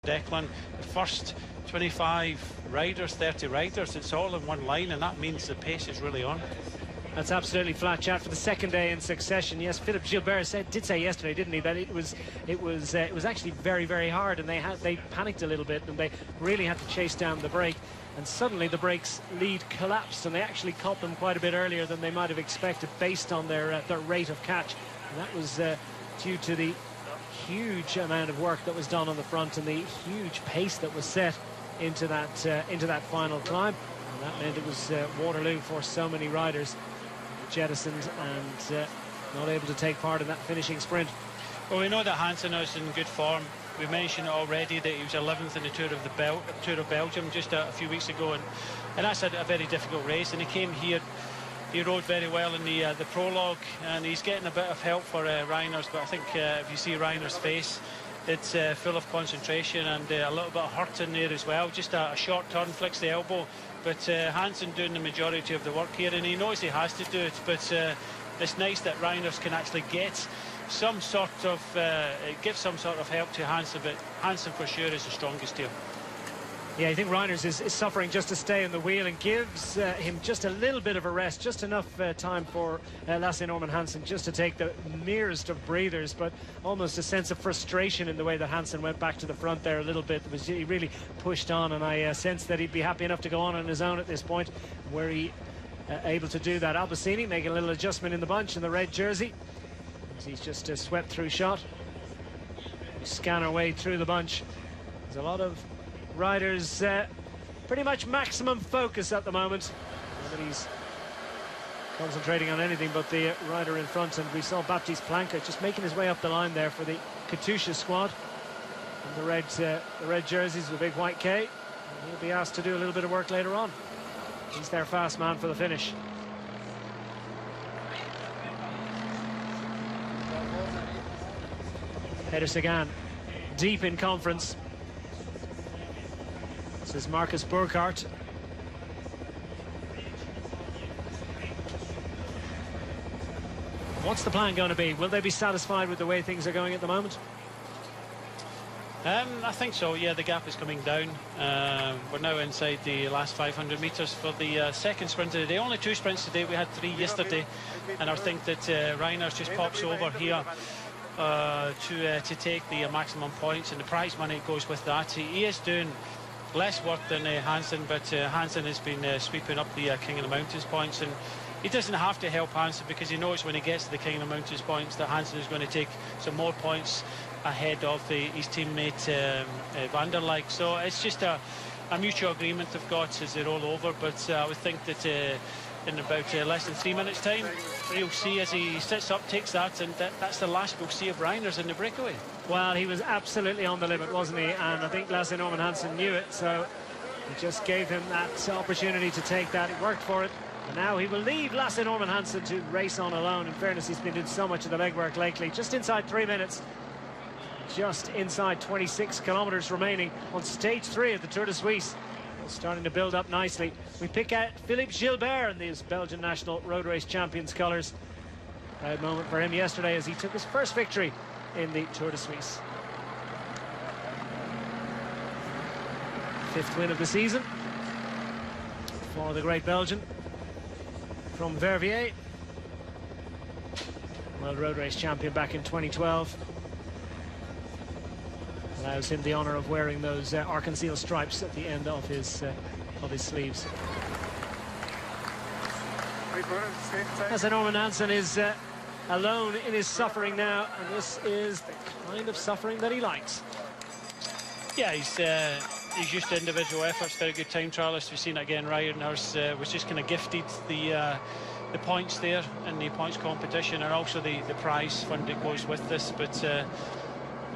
Declan. The first 25 riders, 30 riders, it's all in one line, and that means the pace is really on. That's absolutely flat chat for the second day in succession. Yes, Philippe Gilbert did say yesterday, didn't he, that it was actually very, very hard, and they panicked a little bit, and they really had to chase down the break. And suddenly the break's lead collapsed, and they actually caught them quite a bit earlier than they might have expected based on their rate of catch. And that was due to the huge amount of work that was done on the front and the huge pace that was set into that final climb. And that meant it was Waterloo for so many riders, jettisoned and not able to take part in that finishing sprint. Well, we know that Hansen is in good form. We mentioned already that he was 11th in the Tour of Belgium just a few weeks ago, and that's a very difficult race. And he came here, he rode very well in the prologue, and he's getting a bit of help for Reiners. But I think if you see Reiners' face, it's full of concentration and a little bit of hurt in there as well. Just a short turn, flicks the elbow. But Hansen doing the majority of the work here, and he knows he has to do it. But it's nice that Reiners can actually get some sort of give some sort of help to Hansen, but Hansen for sure is the strongest here. Yeah, I think Reiners is suffering just to stay on the wheel, and gives him just a little bit of a rest, just enough time for Lasse Norman Hansen just to take the merest of breathers, but almost a sense of frustration in the way that Hansen went back to the front there a little bit. He really pushed on, and I sensed that he'd be happy enough to go on his own at this point. Were he able to do that? Albacini making a little adjustment in the bunch in the red jersey. He's just swept through shot. We scan our way through the bunch. There's a lot of riders pretty much maximum focus at the moment. Nobody's concentrating on anything but the rider in front, and we saw Baptiste Planca just making his way up the line there for the Katusha squad. And the red jerseys with a big white K. And he'll be asked to do a little bit of work later on. He's their fast man for the finish. Peter Sagan deep in conference. This is Marcus Burkhardt. What's the plan going to be? Will they be satisfied with the way things are going at the moment? I think so, yeah. The gap is coming down. We're now inside the last 500 metres for the second sprint of the day. Only 2 sprints today. We had 3 yesterday, and I think that Reiners just pops over here to take the maximum points, and the prize money goes with that. He is doing less work than Hansen, but Hansen has been sweeping up the King of the Mountains points, and he doesn't have to help Hansen because he knows when he gets to the King of the Mountains points that Hansen is going to take some more points ahead of his teammate Van der Leek. So it's just a mutual agreement they've got as they roll over, but I would think that in about less than 3 minutes time you'll see as he sits up, takes that, and that's the last we'll see of Reiners in the breakaway. Well, he was absolutely on the limit, wasn't he? And I think Lasse Norman Hansen knew it, so he just gave him that opportunity to take that. It worked for it, and now he will leave Lasse Norman Hansen to race on alone. In fairness, he's been doing so much of the legwork lately. Just inside 3 minutes, just inside 26 kilometres remaining on stage 3 of the Tour de Suisse. Starting to build up nicely. We pick out Philippe Gilbert in these Belgian national road race champions colours. Proud moment for him yesterday as he took his first victory in the Tour de Suisse. 5th win of the season for the great Belgian from Verviers. World road race champion back in 2012. Allows him the honour of wearing those arc-en-ciel stripes at the end of his sleeves. As Norman Hansen is alone in his suffering now, and this is the kind of suffering that he likes. Yeah, he's used to individual efforts. Very good time trialist. We've seen it again. Reiners was just kind of gifted the points there in the points competition, and also the prize fund that goes with this. But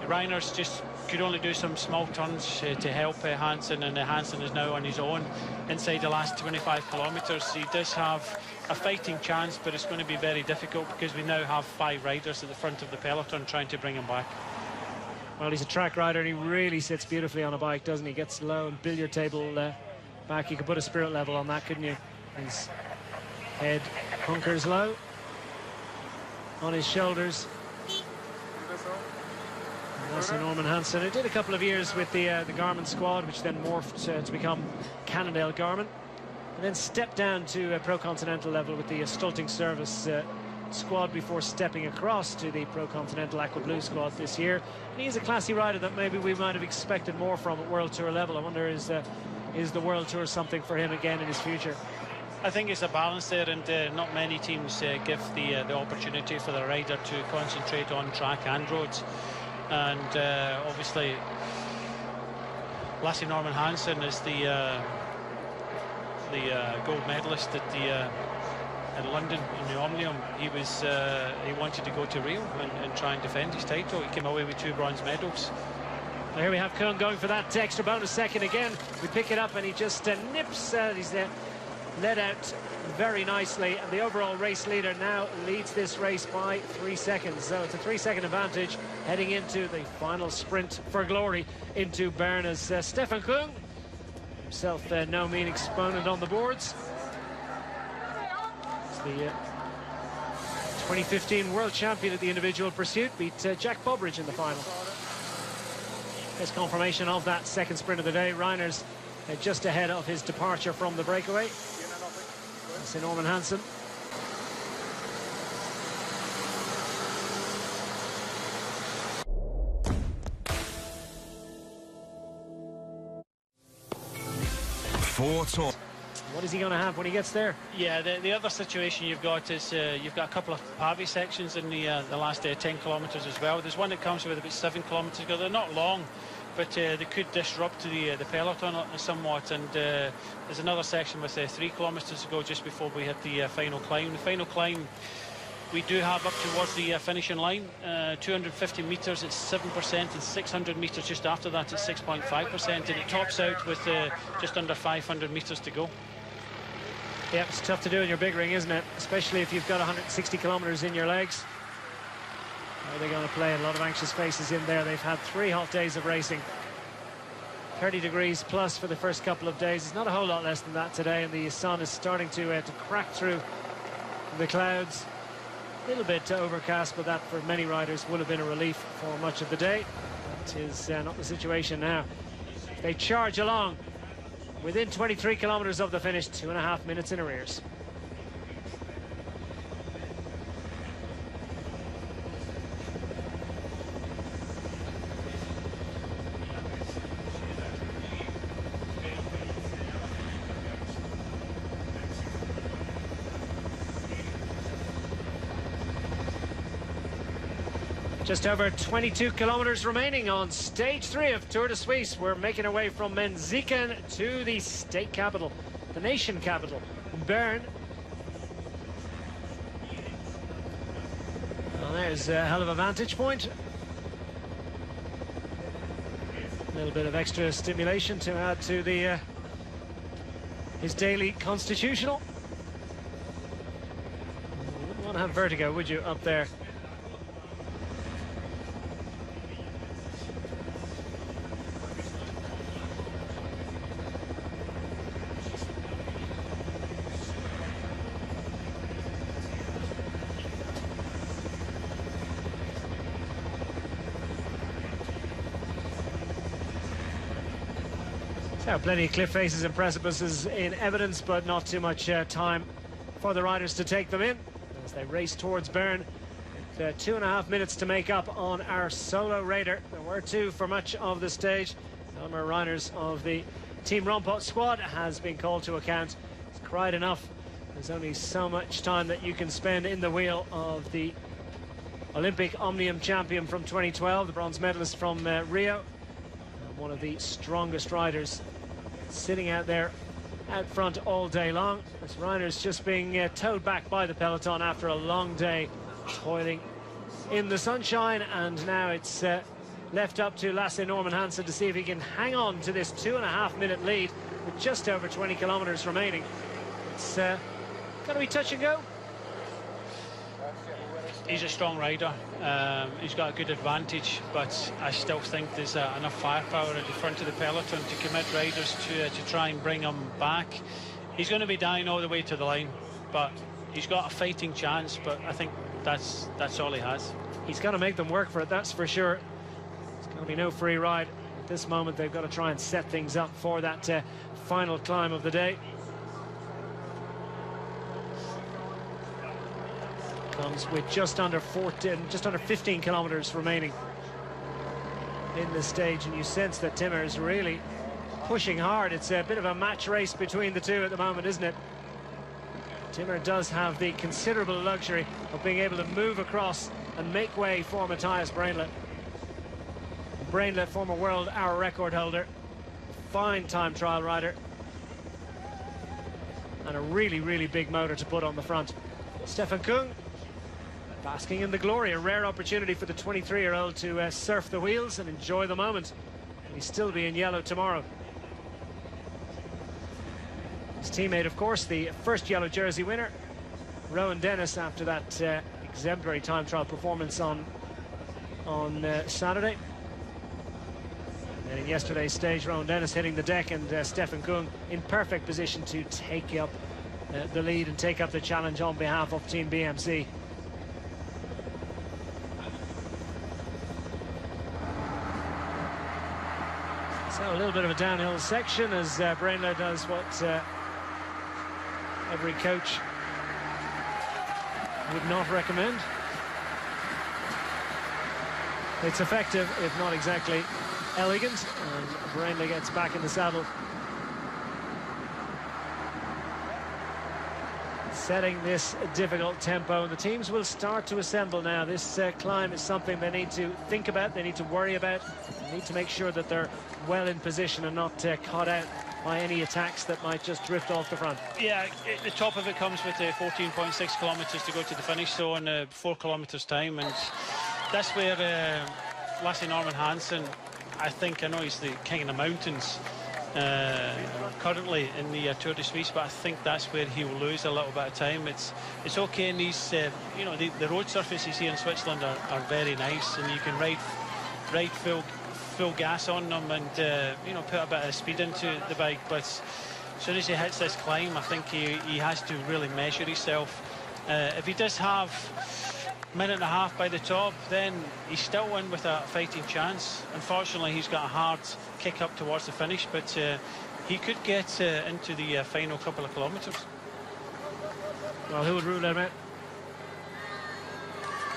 Reiners just could only do some small turns to help Hansen, and Hansen is now on his own inside the last 25 kilometres. He does have a fighting chance, but it's going to be very difficult because we now have 5 riders at the front of the peloton trying to bring him back. Well, he's a track rider, and he really sits beautifully on a bike, doesn't he? Gets low and billiard table back. You could put a spirit level on that, couldn't you? His head hunkers low on his shoulders. That's Norman Hansen, who did a couple of years with the Garmin squad, which then morphed to become Cannondale Garmin, and then stepped down to Pro Continental level with the Stulting Service squad before stepping across to the Pro Continental Aqua Blue squad this year. And he's a classy rider that maybe we might have expected more from at World Tour level. I wonder, is the World Tour something for him again in his future? I think it's a balance there, and not many teams give the opportunity for the rider to concentrate on track and roads. And obviously, Lasse Norman Hansen is the gold medalist at in London in the Omnium. He wanted to go to Rio and try and defend his title. He came away with 2 bronze medals. Well, here we have Kuhn going for that extra bonus second again. We pick it up and he just nips. He's led out very nicely, and the overall race leader now leads this race by 3 seconds. So it's a 3-second advantage heading into the final sprint for glory into Bern, as Stefan Kuhn, himself no mean exponent on the boards. It's the 2015 world champion at the individual pursuit, beat Jack Bobridge in the final. There's confirmation of that second sprint of the day. Reiner's just ahead of his departure from the breakaway. That's Norman Hansen. What is he going to have when he gets there? Yeah, the other situation you've got is you've got a couple of pavé sections in the last 10 kilometres as well. There's one that comes with about 7 kilometres ago. They're not long, but they could disrupt the peloton somewhat. And there's another section with 3 kilometres to go just before we hit the final climb. The final climb we do have up towards the finishing line, 250 metres at 7%, and 600 metres just after that at 6.5%, and it tops out with just under 500 metres to go. Yeah, it's tough to do in your big ring, isn't it? Especially if you've got 160 kilometres in your legs. How are they going to play? A lot of anxious faces in there. They've had 3 hot days of racing. 30 degrees plus for the first couple of days. It's not a whole lot less than that today, and the sun is starting to crack through the clouds. A little bit overcast, but that for many riders would have been a relief for much of the day. That is not the situation now. They charge along within 23 kilometres of the finish, 2.5 minutes in arrears. Just over 22 kilometres remaining on stage 3 of Tour de Suisse. We're making our way from Menziken to the state capital, the nation capital, Bern. Well, there's a hell of a vantage point. A little bit of extra stimulation to add to the his daily constitutional. You wouldn't want to have vertigo, would you, up there? Plenty of cliff faces and precipices in evidence, but not too much time for the riders to take them in as they race towards Bern. 2.5 minutes to make up on our solo raider. There were 2 for much of the stage. Elmer Reiners of the Team Rompot squad has been called to account. He's cried enough. There's only so much time that you can spend in the wheel of the Olympic Omnium champion from 2012, the bronze medalist from Rio, one of the strongest riders sitting out there out front all day long. This Reiner's just being towed back by the peloton after a long day toiling in the sunshine, and now it's left up to Lasse Norman Hansen to see if he can hang on to this 2.5 minute lead with just over 20 kilometres remaining. It's going to be touch and go. He's a strong rider. He's got a good advantage, but I still think there's enough firepower at the front of the peloton to commit riders to try and bring him back. He's going to be dying all the way to the line, but he's got a fighting chance, but I think that's all he has. He's going to make them work for it, that's for sure. He's There'll be no free ride. At this moment, they've got to try and set things up for that final climb of the day. Comes with just under 15 kilometers remaining in the stage, and you sense that Timmer is really pushing hard. It's a bit of a match race between the two at the moment, isn't it? Timmer does have the considerable luxury of being able to move across and make way for Matthias Brainlet. Brainlet, former world hour record holder, fine time trial rider, and a really, really big motor to put on the front. Stefan Kung basking in the glory, a rare opportunity for the 23-year-old to surf the wheels and enjoy the moment. And he'll still be in yellow tomorrow. His teammate, of course, the first yellow jersey winner, Rowan Dennis, after that exemplary time trial performance on Saturday. And in yesterday's stage, Rowan Dennis hitting the deck, and Stefan Kung in perfect position to take up the lead and take up the challenge on behalf of Team BMC. So a little bit of a downhill section as Brainlo does what every coach would not recommend. It's effective, if not exactly elegant, and Brainlo gets back in the saddle. Setting this difficult tempo, and the teams will start to assemble now. This climb is something they need to think about, they need to worry about, they need to make sure that they're well in position and not caught out by any attacks that might just drift off the front. Yeah, the top of it comes with 14.6 kilometres to go to the finish, so in 4 kilometres time, and that's where Lasse Norman Hansen, I know he's the king of the mountains currently in the Tour de Suisse, but I think that's where he will lose a little bit of time. It's okay in these, you know, the road surfaces here in Switzerland are very nice, and you can ride full gas on them and you know, put a bit of speed into the bike. But as soon as he hits this climb, I think he has to really measure himself. If he does have a minute and a half by the top, then he's still in with a fighting chance. Unfortunately, he's got a hard kick up towards the finish, but he could get into the final couple of kilometres. Well, who would rule it out?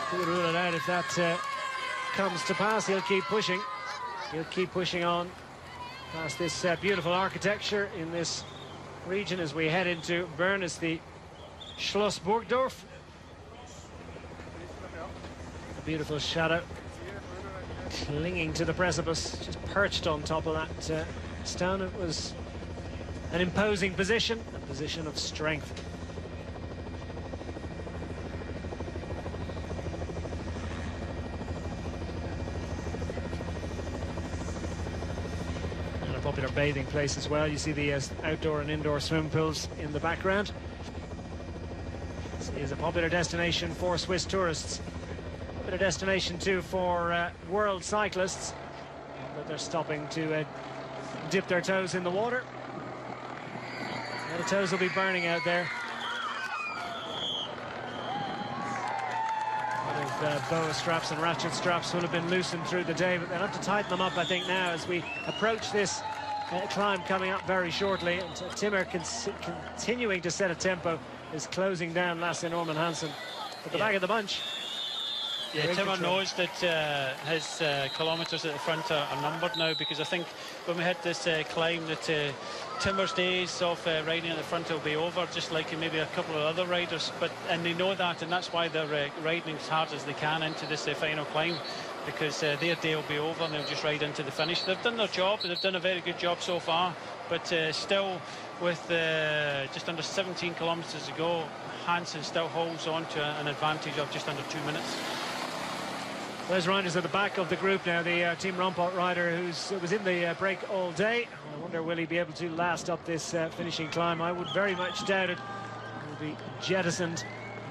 Who would rule it out if that comes to pass? He'll keep pushing. He'll keep pushing on past this beautiful architecture in this region as we head into Bern. Is the Schloss Burgdorf. A beautiful shadow clinging to the precipice, just perched on top of that stone. It was an imposing position, a position of strength. Popular bathing place as well. You see the outdoor and indoor swimming pools in the background. This is a popular destination for Swiss tourists. Popular destination too for world cyclists, but they're stopping to dip their toes in the water. And the toes will be burning out there. A lot of boa straps and ratchet straps will have been loosened through the day, but they'll have to tighten them up, I think, now as we approach this climb coming up very shortly. And Timmer continuing to set a tempo is closing down Lasse Norman Hansen at the back of the bunch. Yeah, Timmer knows that his kilometres at the front are numbered now, because I think when we hit this climb that Timmer's days of riding at the front will be over, just like maybe a couple of other riders. And they know that, and that's why they're riding as hard as they can into this final climb, because their day will be over and they'll just ride into the finish. They've done their job, they've done a very good job so far, but still with just under 17 kilometres to go, Hansen still holds on to an advantage of just under 2 minutes. Those riders at the back of the group now. The Team Rompot rider who was in the break all day. I wonder, will he be able to last up this finishing climb? I would very much doubt it. He'll be jettisoned,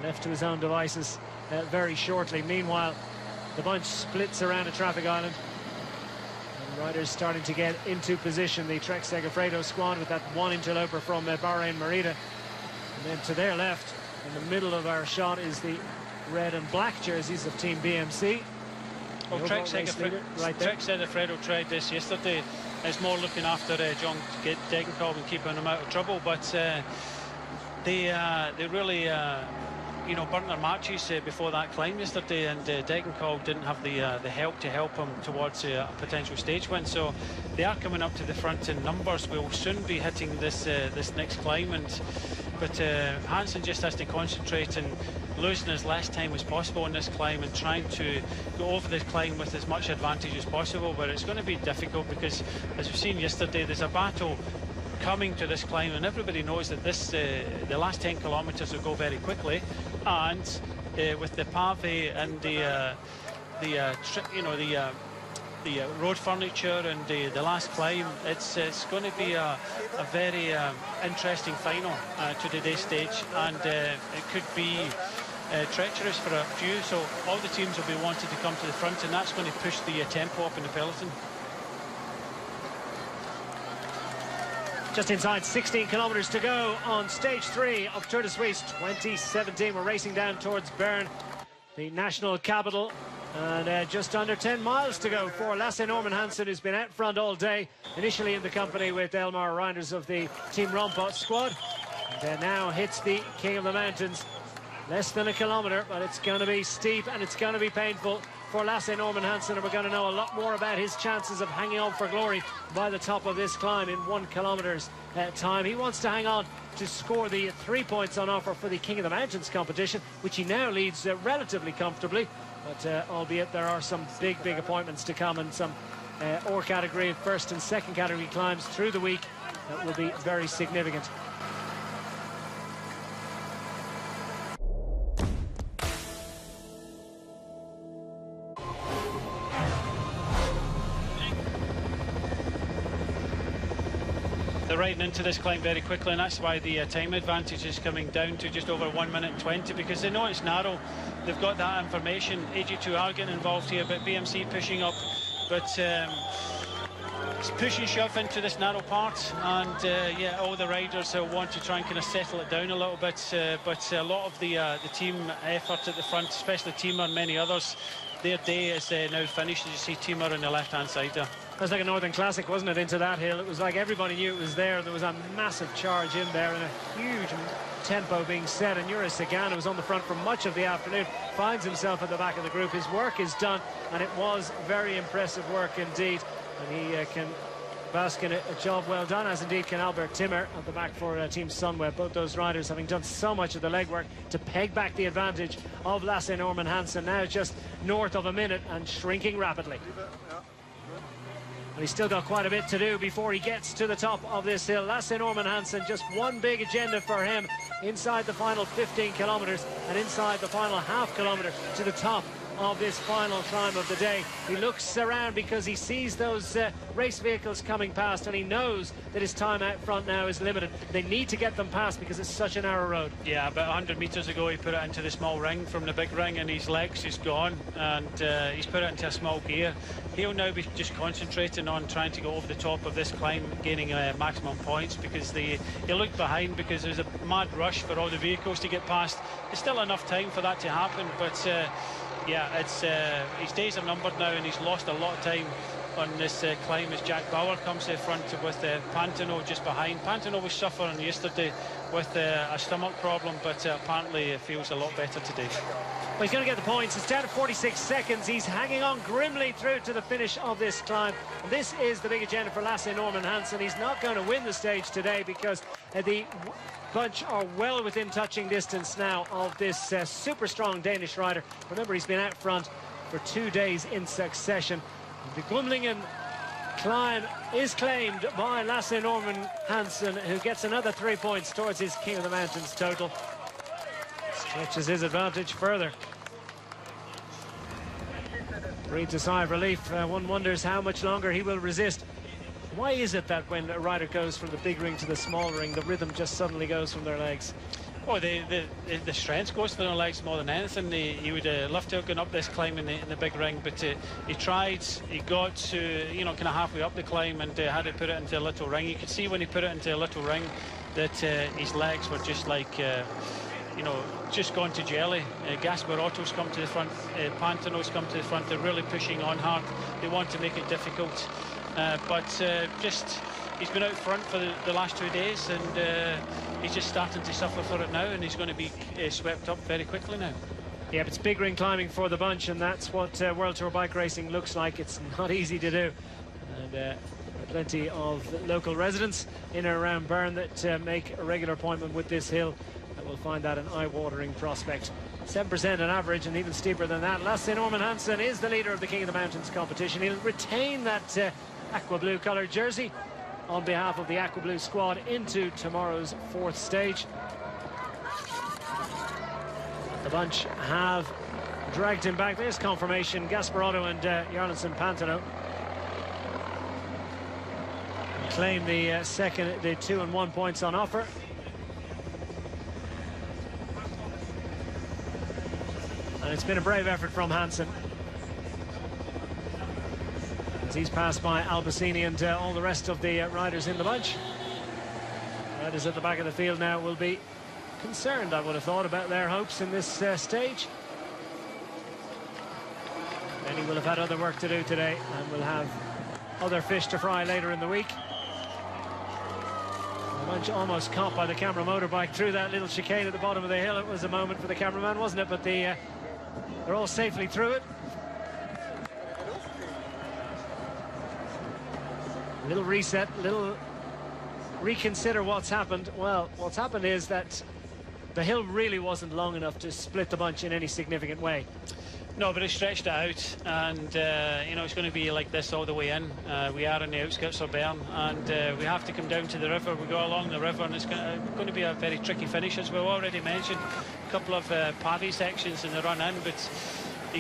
left to his own devices very shortly. Meanwhile, the bunch splits around a traffic island. And riders starting to get into position. The Trek Segafredo squad with that one interloper from Bahrain Merida. And then to their left, in the middle of our shot, is the red and black jerseys of Team BMC. Well, Trek Segafredo tried this yesterday. It's more looking after John Degenkolb and keeping him out of trouble, but they really you know, burnt their matches before that climb yesterday, and Degenkolb didn't have the help to help him towards a potential stage win. So they are coming up to the front in numbers. We'll soon be hitting this next climb, but Hansen just has to concentrate and losing as less time as possible on this climb and trying to go over this climb with as much advantage as possible. But it's going to be difficult because, as we've seen yesterday, there's a battle coming to this climb, and everybody knows that the last 10 kilometres will go very quickly, and with the pave and the road furniture and the last climb, it's going to be a very interesting final to today's stage, and it could be treacherous for a few. So all the teams will be wanting to come to the front, and that's going to push the tempo up in the peloton. Just inside 16 kilometres to go on stage 3 of Tour de Suisse 2017. We're racing down towards Bern, the national capital, and just under 10 miles to go for Lasse Norman Hansen, who's been out front all day, initially in the company with Elmar Reinders of the Team Rompa squad, and now hits the King of the Mountains. Less than a kilometre, but it's going to be steep and it's going to be painful for Lasse Norman Hansen, and we're going to know a lot more about his chances of hanging on for glory by the top of this climb in 1 kilometre's time. He wants to hang on to score the 3 points on offer for the King of the Mountains competition, which he now leads relatively comfortably, but albeit there are some big appointments to come, and some ore category first and second category climbs through the week that will be very significant. They're riding into this climb very quickly, and that's why the time advantage is coming down to just over 1 minute 20, because they know it's narrow. They've got that information. AG2 are getting involved here, but BMC pushing up, but it's push and shove into this narrow part, and yeah, all the riders want to try and kind of settle it down a little bit, but a lot of the team effort at the front, especially Timur and many others, their day is now finished. As you see Timur on the left-hand side there. It was like a Northern Classic, wasn't it, into that hill? It was like everybody knew it was there. There was a massive charge in there and a huge tempo being set, and Yuri Sagan, who was on the front for much of the afternoon, finds himself at the back of the group. His work is done, and it was very impressive work indeed, and he can bask in a job well done, as indeed can Albert Timmer at the back for Team Sunweb. Both those riders having done so much of the legwork to peg back the advantage of Lasse Norman Hansen, now just north of a minute and shrinking rapidly. And he's still got quite a bit to do before he gets to the top of this hill. Lasse Norman Hansen, just one big agenda for him inside the final 15 kilometres and inside the final half kilometre to the top of this final climb of the day. He looks around because he sees those race vehicles coming past, and he knows that his time out front now is limited. They need to get them past because it's such a narrow road. Yeah, about 100 metres ago he put it into the small ring from the big ring, and his legs is gone, and he's put it into a small gear. He'll now be just concentrating on trying to go over the top of this climb, gaining maximum points, because he looked behind because there's a mad rush for all the vehicles to get past. There's still enough time for that to happen, but yeah, it's his days are numbered now, and he's lost a lot of time on this climb as Jack Bauer comes to the front with Pantano just behind. Pantano was suffering yesterday with a stomach problem, but apparently feels a lot better today. Well, he's going to get the points. It's down to 46 seconds. He's hanging on grimly through to the finish of this climb. And this is the big agenda for Lasse Norman Hansen. He's not going to win the stage today because the bunch are well within touching distance now of this super strong Danish rider. Remember, he's been out front for 2 days in succession. The Grumlingen climb is claimed by Lasse Norman Hansen, who gets another 3 points towards his King of the Mountains total. Stretches his advantage further. Breathes a sigh of relief. One wonders how much longer he will resist. Why is it that when a rider goes from the big ring to the small ring, the rhythm just suddenly goes from their legs? Oh, the strength goes from their legs more than anything. He would love to have gone up this climb in the big ring, but he tried. He got to, you know, kind of halfway up the climb and had to put it into a little ring. You could see when he put it into a little ring that his legs were just like you know, just gone to jelly. Gasparotto's come to the front, Pantano's come to the front. They're really pushing on hard. They want to make it difficult, but just he's been out front for the last 2 days, and he's just starting to suffer for it now, and he's going to be swept up very quickly now. Yeah, it's big ring climbing for the bunch, and that's what World Tour bike racing looks like. It's not easy to do, and there are plenty of local residents in and around Bern that make a regular appointment with this hill. And we'll find that an eye-watering prospect. 7% on average, and even steeper than that. Lasse Norman Hansen is the leader of the King of the Mountains competition. He'll retain that aqua blue coloured jersey on behalf of the aqua blue squad into tomorrow's 4th stage. The bunch have dragged him back. There's confirmation. Gasparotto and Jarlinson Pantano claim the 2 and 1 points on offer. And it's been a brave effort from Hansen, as he's passed by Albacini and all the rest of the riders in the bunch. Riders at the back of the field now will be concerned, I would have thought, about their hopes in this stage. Many will have had other work to do today and will have other fish to fry later in the week. The bunch almost caught by the camera motorbike through that little chicane at the bottom of the hill. It was a moment for the cameraman, wasn't it? But they're all safely through it. A little reset, little reconsider what's happened. Well, what's happened is that the hill really wasn't long enough to split the bunch in any significant way. No, but it stretched it out, and you know, it's going to be like this all the way in. We are on the outskirts of Bern, and we have to come down to the river. We go along the river, and it's going to be a very tricky finish, as we've already mentioned. A couple of party sections in the run in, but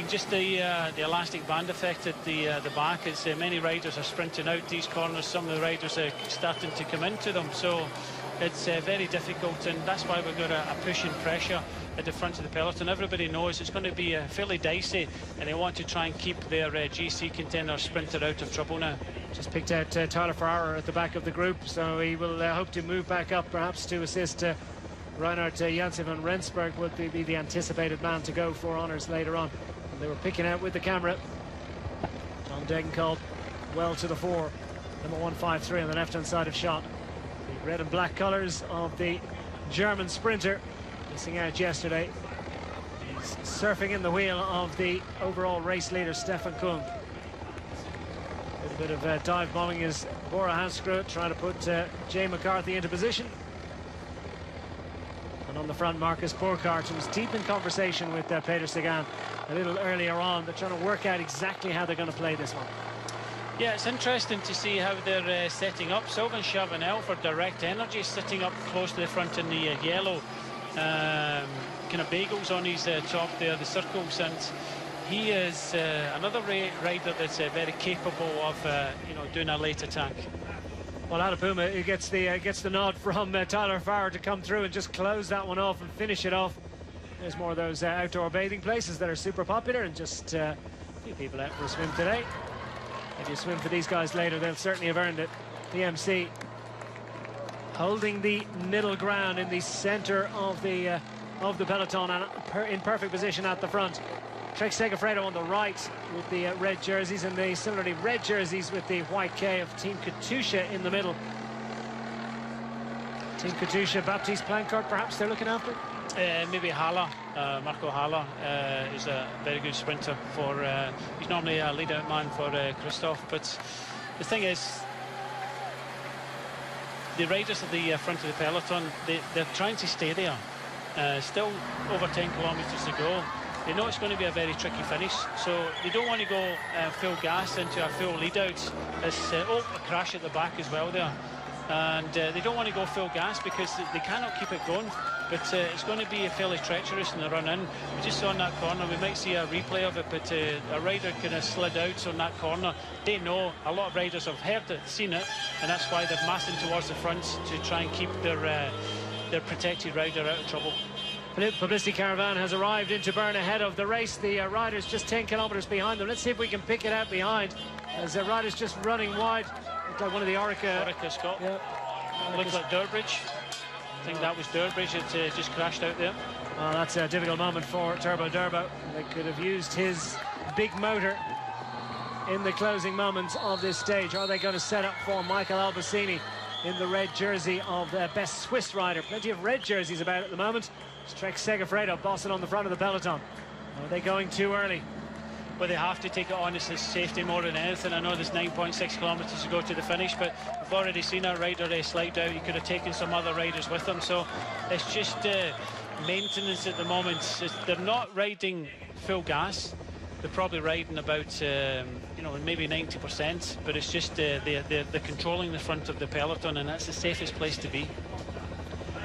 just the elastic band effect at the back, as many riders are sprinting out these corners. Some of the riders are starting to come into them, so it's very difficult, and that's why we've got a push and pressure at the front of the peloton. Everybody knows it's going to be fairly dicey, and they want to try and keep their GC contender sprinter out of trouble now. Just picked out Tyler Farrer at the back of the group, so he will hope to move back up, perhaps to assist Reinhard Janssen van Rensburg. Would be the anticipated man to go for honours later on. And they were picking out with the camera. Tom Degenkolb well to the fore, number 153 on the left-hand side of shot. The red and black colours of the German sprinter, missing out yesterday. He's surfing in the wheel of the overall race leader, Stefan Kung. A little bit of dive bombing as Bora Hansgrohe trying to put Jay McCarthy into position. And on the front, Marcus Burkhardt, who was deep in conversation with Peter Sagan a little earlier on. They're trying to work out exactly how they're going to play this one. Yeah, it's interesting to see how they're setting up. Sylvain Chavanel for Direct Energy sitting up close to the front in the yellow kind of bagels on his top there, the circles, and he is another rider that's very capable of you know, doing a late attack. Well, Adapuma gets the nod from Tyler Farrer to come through and just close that one off and finish it off. There's more of those outdoor bathing places that are super popular, and just a few people out for a swim today. If you swim for these guys later, they'll certainly have earned it. The MC holding the middle ground in the center of the peloton, and in perfect position at the front. Trek Segafredo on the right with the red jerseys, and the similarly red jerseys with the white K of Team Katusha in the middle. Team Katusha, Baptiste Plancart, perhaps they're looking after? Maybe Haller, Marco Haller is a very good sprinter for, he's normally a lead-out man for Christoph, but the thing is, the riders at the front of the peloton, they're trying to stay there. Still over 10 kilometres to go. They know it's going to be a very tricky finish, so they don't want to go full gas into a full lead-out. There's a crash at the back as well there. And they don't want to go full gas because they cannot keep it going. But it's going to be fairly treacherous in the run-in. We just saw in that corner, we might see a replay of it, but a rider kind of slid out on that corner. They know, a lot of riders have heard it, seen it, and that's why they're massing towards the front to try and keep their protected rider out of trouble. Publicity caravan has arrived into Bern ahead of the race. The riders just 10 kilometres behind them. Let's see if we can pick it out behind. As the riders just running wide. Looks like one of the Orica Scott. Yeah. Looks like Durbridge. I think that was Durbridge that just crashed out there. Well, that's a difficult moment for Turbo Durbo. They could have used his big motor in the closing moments of this stage. Are they going to set up for Michael Albacini in the red jersey of the best Swiss rider? Plenty of red jerseys about at the moment. It's Trek Segafredo bossing on the front of the peloton. Are they going too early? Well, they have to take it on as safety more than anything. I know there's 9.6 kilometres to go to the finish, but we've already seen a rider slide out. He could have taken some other riders with him, so it's just maintenance at the moment. They're not riding full gas. They're probably riding about, you know, maybe 90%, but it's just they're controlling the front of the peloton, and that's the safest place to be.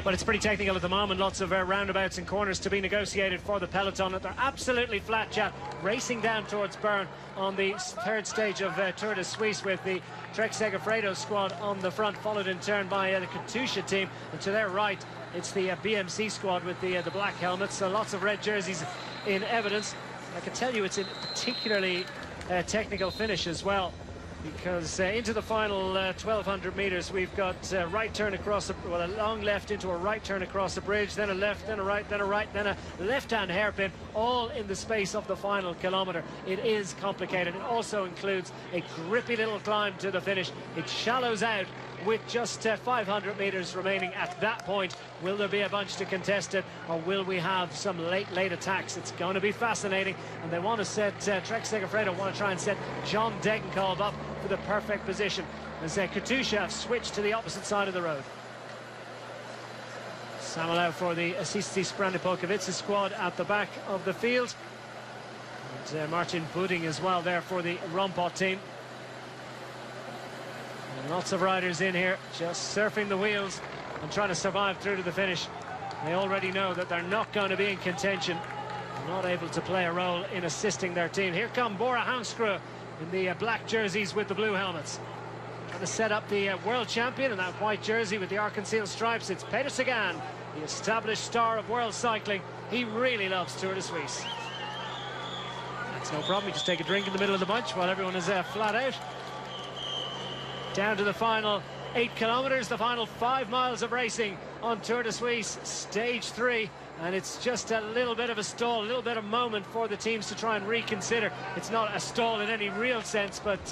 But it's pretty technical at the moment. Lots of roundabouts and corners to be negotiated for the peloton. They're absolutely flat, chat, racing down towards Bern on the third stage of Tour de Suisse, with the Trek Segafredo squad on the front, followed in turn by the Katusha team. And to their right, it's the BMC squad with the black helmets. So lots of red jerseys in evidence. I can tell you it's a particularly technical finish as well, because into the final 1,200 metres, we've got right turn across, a long left into a right turn across the bridge, then a left, then a right, then a right, then a left-hand hairpin, all in the space of the final kilometre. It is complicated. It also includes a grippy little climb to the finish. It shallows out with just 500 metres remaining at that point. Will there be a bunch to contest it, or will we have some late attacks? It's going to be fascinating, and they want to set Trek Segafredo want to try and set John Degenkolb up for the perfect position, as Katusha have switched to the opposite side of the road. Samuel for the Assisi Sprandi Polkowice squad at the back of the field, and Martin Budding as well there for the Rompot team. And lots of riders in here just surfing the wheels and trying to survive through to the finish. They already know that they're not going to be in contention, not able to play a role in assisting their team. Here come Bora Hansgrohe in the black jerseys with the blue helmets. Trying to set up the world champion in that white jersey with the Arc-en-Ciel stripes. It's Peter Sagan, the established star of world cycling. He really loves Tour de Suisse. That's no problem. You just take a drink in the middle of the bunch while everyone is flat out. Down to the final 8 kilometres, the final 5 miles of racing on Tour de Suisse, stage 3. And it's just a little bit of a stall, a little bit of moment for the teams to try and reconsider. It's not a stall in any real sense, but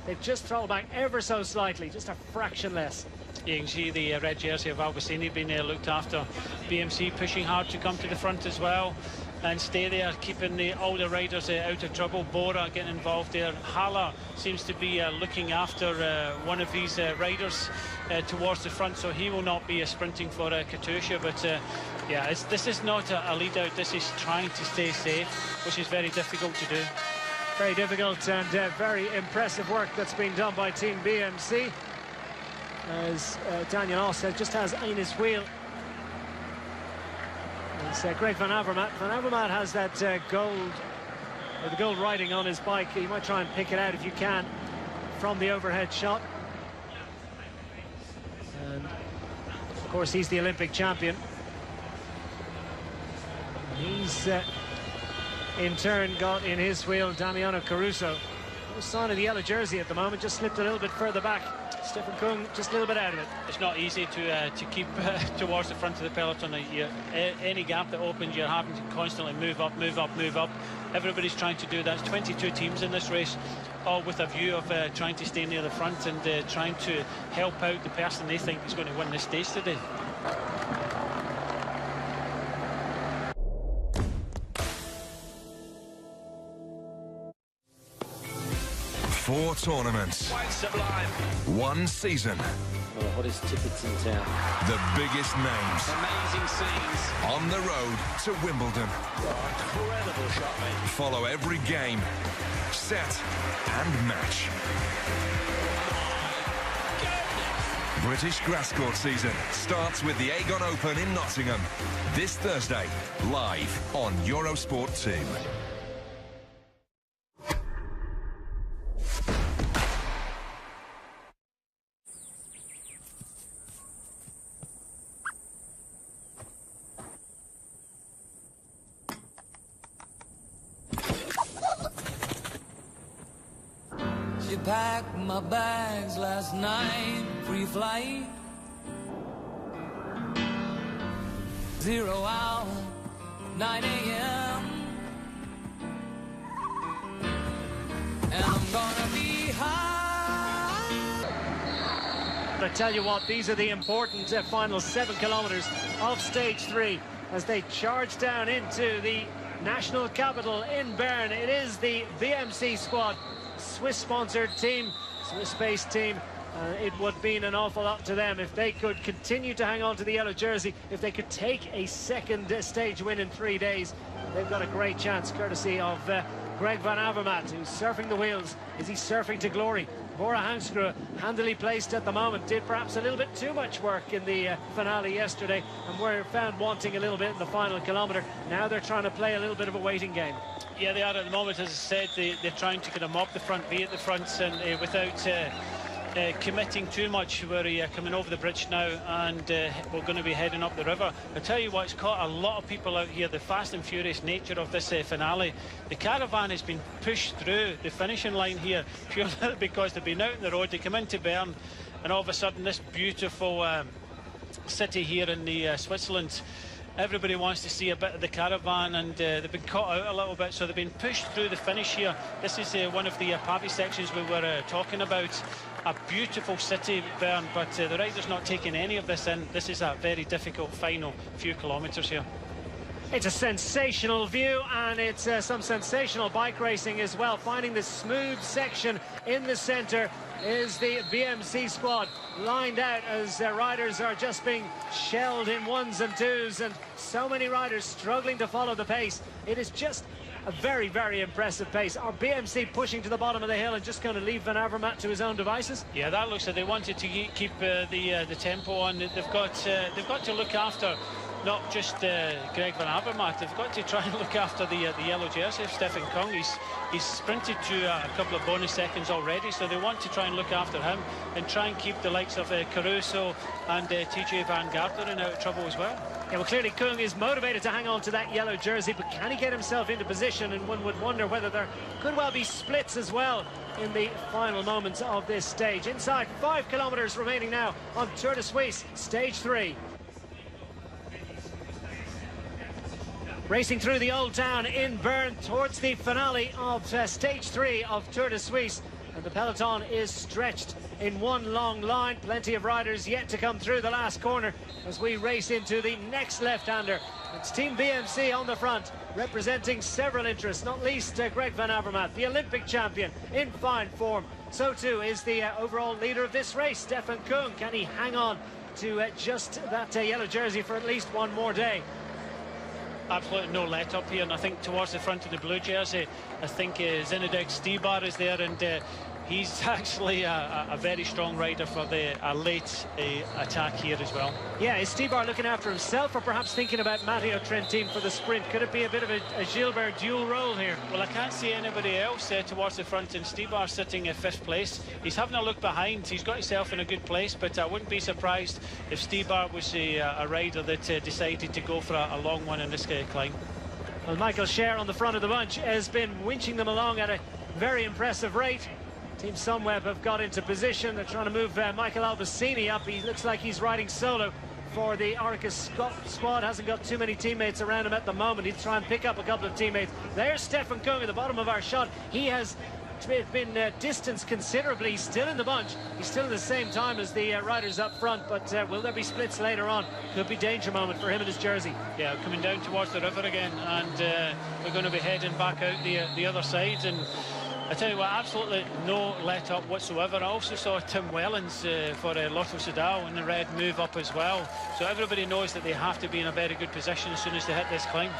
they've just throttled back ever so slightly, just a fraction less. You can see the red jersey of Albacini being looked after. BMC pushing hard to come to the front as well and stay there, keeping all the riders out of trouble. Bora getting involved there. Haller seems to be looking after one of these riders towards the front, so he will not be sprinting for Katusha. But yeah, this is not a lead out. This is trying to stay safe, which is very difficult to do. Very difficult and very impressive work that's been done by Team BMC. As Daniel Oss said, just has in his wheel. It's great Van Avermaet. Van Avermaet has that gold, the gold writing on his bike. You might try and pick it out if you can from the overhead shot. And of course, he's the Olympic champion. He's in turn got in his wheel Damiano Caruso. No sign of the yellow jersey at the moment, just slipped a little bit further back. Stefan Kung just a little bit out of it. It's not easy to keep towards the front of the peloton. Any gap that opens, you're having to constantly move up, move up, move up. Everybody's trying to do that. It's 22 teams in this race, all with a view of trying to stay near the front and trying to help out the person they think is going to win this stage today. Four tournaments. Quite sublime. One season. One of the hottest tickets in town. The biggest names. Amazing scenes. On the road to Wimbledon. Incredible shot, mate. Follow every game, set and match. British grass court season starts with the Aegon Open in Nottingham. This Thursday, live on Eurosport 2. She packed my bags last night, pre-flight, 0 hour, 9 a.m. And I'm gonna be high. But I tell you what, these are the important final 7 kilometres of stage 3 as they charge down into the national capital in Bern. It is the BMC squad, Swiss-sponsored team, Swiss-based team. It would mean an awful lot to them if they could continue to hang on to the yellow jersey, if they could take a second stage win in 3 days. They've got a great chance, courtesy of Greg van Avermaet, who's surfing the wheels. Is he surfing to glory? Bora Hansgrohe, handily placed at the moment, did perhaps a little bit too much work in the finale yesterday and were found wanting a little bit in the final kilometre. Now they're trying to play a little bit of a waiting game. Yeah, they are at the moment. As I said, they're trying to kind of mop the front, be at the front, and without committing too much. We're coming over the bridge now, and we're going to be heading up the river. I tell you what, it's caught a lot of people out here, the fast and furious nature of this finale. The caravan has been pushed through the finishing line here purely because they've been out on the road. They come into Bern, and all of a sudden this beautiful city here in the Switzerland, everybody wants to see a bit of the caravan, and they've been caught out a little bit, so they've been pushed through the finish here. This is one of the Pavi sections we were talking about. A beautiful city, Bern, but the rider's not taking any of this in. This is a very difficult final few kilometres here. It's a sensational view, and it's some sensational bike racing as well. Finding the smooth section in the centre is the BMC squad, lined out as riders are just being shelled in ones and twos, and so many riders struggling to follow the pace. It is just a very, very impressive pace. Are BMC pushing to the bottom of the hill and just going to leave Van Avermaet to his own devices? Yeah, that looks like they wanted to keep the tempo on. They've got to look after not just Greg van Avermaet. They've got to try and look after the yellow jersey of Stefan Kung. He's sprinted to a couple of bonus seconds already, so they want to try and look after him and try and keep the likes of Caruso and TJ Van Garderen out of trouble as well. Yeah, well, clearly Kung is motivated to hang on to that yellow jersey, but can he get himself into position? And one would wonder whether there could well be splits as well in the final moments of this stage. Inside 5 kilometres remaining now on Tour de Suisse, stage 3. Racing through the old town in Bern towards the finale of stage 3 of Tour de Suisse. And the peloton is stretched in one long line. Plenty of riders yet to come through the last corner as we race into the next left-hander. It's Team BMC on the front, representing several interests, not least Greg van Avermaet, the Olympic champion, in fine form. So too is the overall leader of this race, Stefan Kung. Can he hang on to just that yellow jersey for at least one more day? Absolutely no let up here, and I think towards the front of the blue jersey, I think Zinedek Stibar is there, and he's actually a very strong rider for a late attack here as well. Yeah, is Stibar looking after himself, or perhaps thinking about Matteo Trentin for the sprint? Could it be a bit of a Gilbert dual role here? Well, I can't see anybody else towards the front, and Stibar sitting in 5th place. He's having a look behind. He's got himself in a good place, but I wouldn't be surprised if Stibar was a rider that decided to go for a long one in this climb. Well, Michael Scher on the front of the bunch has been winching them along at a very impressive rate. Team Sunweb have got into position. They're trying to move Michael Albacini up. He looks like he's riding solo for the Orica squad. Hasn't got too many teammates around him at the moment. He'll try and pick up a couple of teammates. There's Stefan Kung at the bottom of our shot. He has been distanced considerably. He's still in the bunch. He's still at the same time as the riders up front, but will there be splits later on? Could be danger moment for him and his jersey. Yeah, coming down towards the river again, and we're going to be heading back out the other side. And I tell you what, absolutely no let up whatsoever. I also saw Tim Wellens for Lotto Soudal in the red move up as well. So everybody knows that they have to be in a very good position as soon as they hit this climb.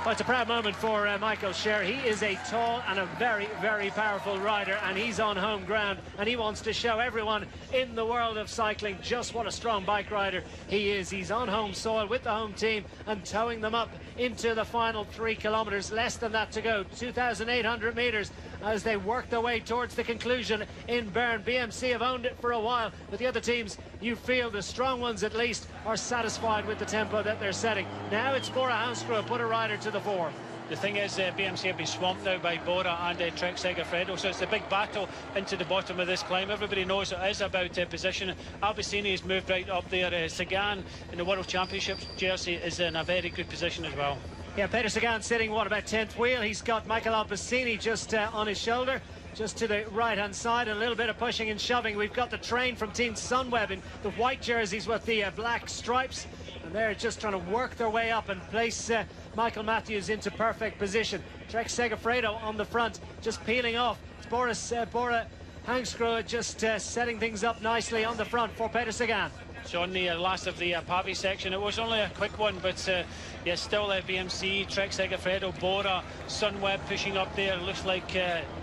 Well, it's a proud moment for Michael Scher. He is a tall and a very, very powerful rider, and he's on home ground, and he wants to show everyone in the world of cycling just what a strong bike rider he is. He's on home soil with the home team and towing them up into the final 3 kilometres. Less than that to go, 2,800 metres as they work their way towards the conclusion in Bern. BMC have owned it for a while, but the other teams, you feel the strong ones at least, are satisfied with the tempo that they're setting. Now it's Bora Hansgrohe, put a rider to the fore. The thing is, BMC have been swamped now by Bora and Trek Segafredo, so it's a big battle into the bottom of this climb. Everybody knows it is about position. Albacini has moved right up there. Sagan in the World Championship jersey is in a very good position as well. Yeah, Peter Sagan sitting, what, about 10th wheel. He's got Michael Alpecini just on his shoulder, just to the right-hand side, and a little bit of pushing and shoving. We've got the train from Team Sunweb in the white jerseys with the black stripes, and they're just trying to work their way up and place Michael Matthews into perfect position. Trek Segafredo on the front, just peeling off. It's Bora Hangscrew just setting things up nicely on the front for Peter Sagan. So on the last of the Pavi section, it was only a quick one, but yeah, still BMC, Trek Segafredo, Bora, Sunweb pushing up there. Looks like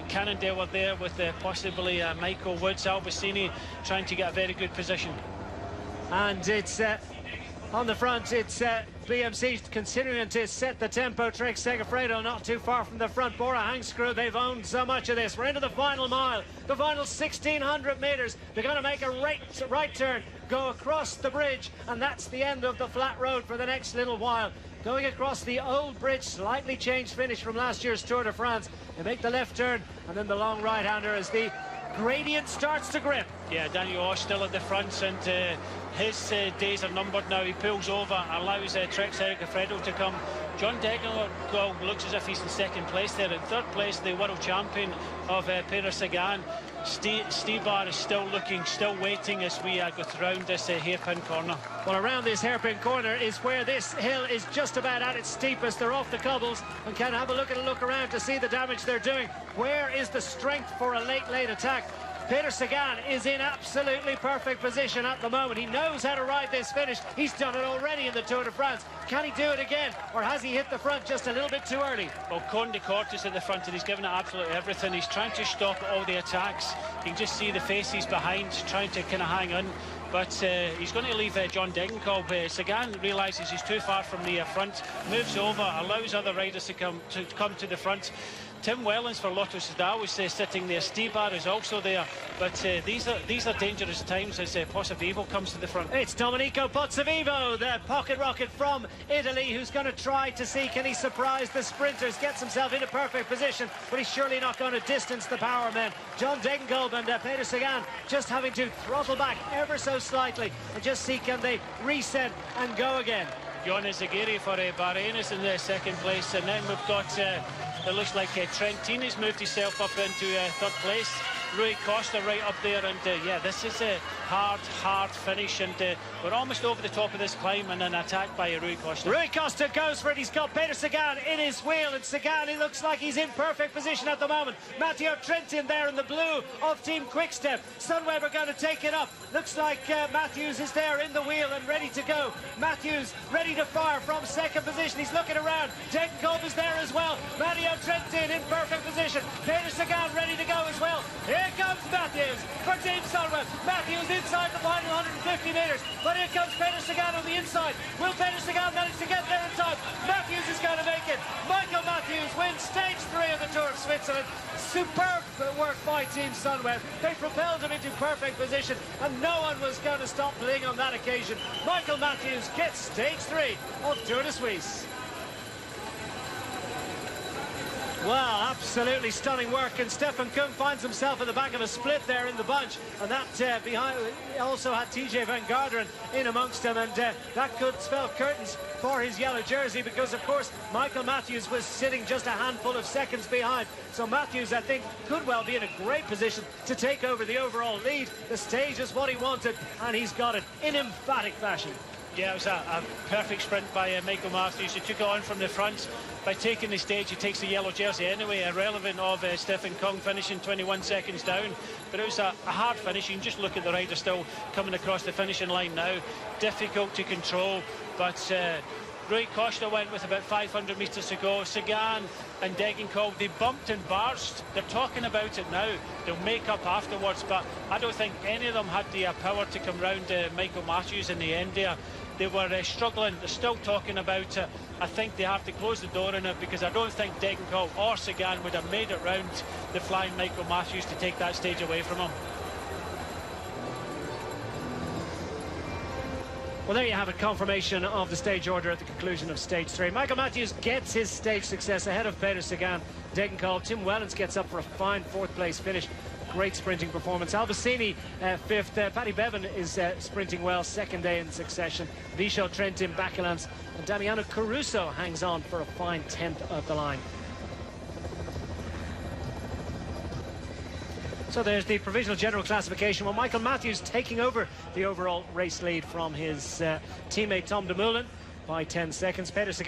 Cannondale were there with possibly Michael Woods, Alpecini trying to get a very good position. And it's on the front, it's BMC continuing to set the tempo. Trek Segafredo not too far from the front. Bora Hangscrew, they've owned so much of this. We're into the final mile, the final 1,600 metres. They're going to make a right turn, go across the bridge, and that's the end of the flat road for the next little while. Going across the old bridge, slightly changed finish from last year's Tour de France. They make the left turn, and then the long right-hander as the gradient starts to grip. Yeah, Daniel Oss still at the front, and his days are numbered now. He pulls over, allows Trek Segafredo to come. John Degenkolb looks as if he's in second place there. In third place, the world champion of Peter Sagan. Steve Barr is still waiting as we go around this hairpin corner. Well, around this hairpin corner is where this hill is just about at its steepest. They're off the cobbles and can have a look around to see the damage they're doing. Where is the strength for a late attack? Peter Sagan is in absolutely perfect position at the moment. He knows how to ride this finish. He's done it already in the Tour de France. Can he do it again, or has he hit the front just a little bit too early? Well, Conde de Cortes at the front, and he's given it absolutely everything. He's trying to stop all the attacks. You can just see the faces behind, trying to kind of hang on. But he's going to leave John Degenkolb. Sagan realises he's too far from the front, moves over, allows other riders to come to the front. Tim Wellens for Lotto Soudal was sitting there. Steve Barr is also there. But these are dangerous times as Pozzovivo comes to the front. It's Domenico Pozzovivo, the pocket rocket from Italy, who's going to try to see can he surprise the sprinters, gets himself into perfect position, but he's surely not going to distance the power men. John Degenkolb and Peter Sagan just having to throttle back ever so slightly and just see can they reset and go again. Jonas Aguirre for Bahrain is in the second place, and then we've got it looks like Trentin has moved himself up into third place. Rui Costa right up there, and yeah, this is a hard finish, and we're almost over the top of this climb, and an attack by Rui Costa. Rui Costa goes for it. He's got Peter Sagan in his wheel, and Sagan, he looks like he's in perfect position at the moment. Matteo Trentin there in the blue of Team Quickstep. Sunweb are going to take it up. Looks like Matthews is there in the wheel and ready to go. Matthews ready to fire from second position. He's looking around. Degenkolb is there as well. Matteo Trentin in perfect position. Peter Sagan ready to go as well. Here comes Matthews for Team Sunweb. Matthews inside the final 150 metres, but here comes Peter Sagan on the inside. Will Peter Sagan manage to get there in time? Matthews is going to make it. Michael Matthews wins stage 3 of the Tour of Switzerland. Superb work by Team Sunweb. They propelled him into perfect position, and no one was going to stop playing on that occasion. Michael Matthews gets stage 3 of Tour de Suisse. Well, absolutely stunning work, and Stefan Koen finds himself at the back of a split there in the bunch, and that behind also had TJ Van Garderen in amongst them, and that could spell curtains for his yellow jersey, because of course Michael Matthews was sitting just a handful of seconds behind. So Matthews, I think, could well be in a great position to take over the overall lead. The stage is what he wanted, and he's got it in emphatic fashion. Yeah, it was a perfect sprint by Michael Matthews. He took it on from the front. By taking the stage, he takes the yellow jersey anyway, irrelevant of Stefan Koen finishing 21 seconds down. But it was a hard finish. You can just look at the rider still coming across the finishing line now. Difficult to control, but Rui Costa went with about 500 metres to go. Sagan and Degenkolb, they bumped and barged. They're talking about it now. They'll make up afterwards, but I don't think any of them had the power to come round Michael Matthews in the end there. They were struggling. They're still talking about it. I think they have to close the door on it, because I don't think Degenkolb or Sagan would have made it round the flying Michael Matthews to take that stage away from him. Well, there you have it, confirmation of the stage order at the conclusion of stage 3. Michael Matthews gets his stage success ahead of Peter Sagan. Degenkolb, Tim Wellens gets up for a fine fourth place finish. great sprinting performance. Albacini 5th. Paddy Bevan is sprinting well, 2nd day in succession. Vishal Trentin Bakelans and Damiano Caruso hangs on for a fine 10th of the line. So there's the provisional general classification. Well, Michael Matthews taking over the overall race lead from his teammate Tom Dumoulin by 10 seconds. Peter